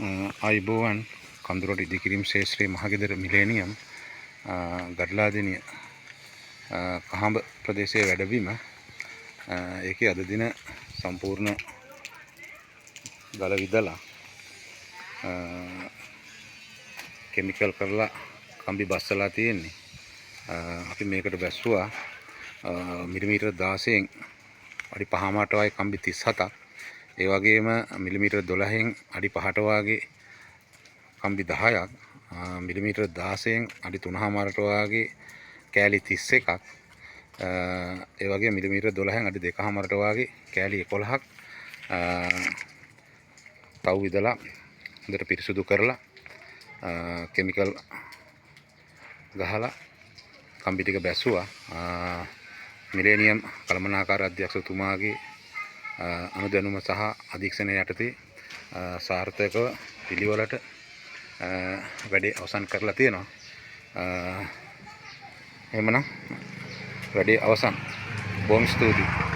ආයුබෝවන් කඳුරට ඉදිකිරීම ශේෂ්ත්‍රයේ මහගෙදර මිලේනියම් ගඩලාදෙනිය කහඹ ප්‍රදේශයේ වැඩවීම ඒකේ අද දින සම්පූර්ණ ගල විදලා කෙමිකල් කරලා කම්බි බස්සලා තියෙන්නේ. අපි මේකට බැස්සුවා මිලිමීටර් 16න් අඩි 5කට වගේ කම්බි 37ක්. ඒ වගේම මිලිමීටර් 12න් අඩි 5ට වගේ කම්බි 10ක්, මිලිමීටර් 16න් අඩි 3මාරට වගේ කෑලි 31ක්, ඒ වගේ මිලිමීටර් 12න් අඩි 2මාරට වගේ කෑලි 11ක් තව් විදලා හොඳට පිරිසුදු කරලා කෙමිකල් ගහලා කම්බි ටික බැස්සුවා. මිලේනියම් කළමනාකාර අධ්‍යක්ෂතුමාගේ අනුදැනුම සහ අධීක්ෂණය යටතේ සාර්ථකව පිළිවෙලට වැඩේ අවසන් කරලා තියෙනවා. එහෙමනම් වැඩේ අවසන්. බොහොම ස්තුතියි.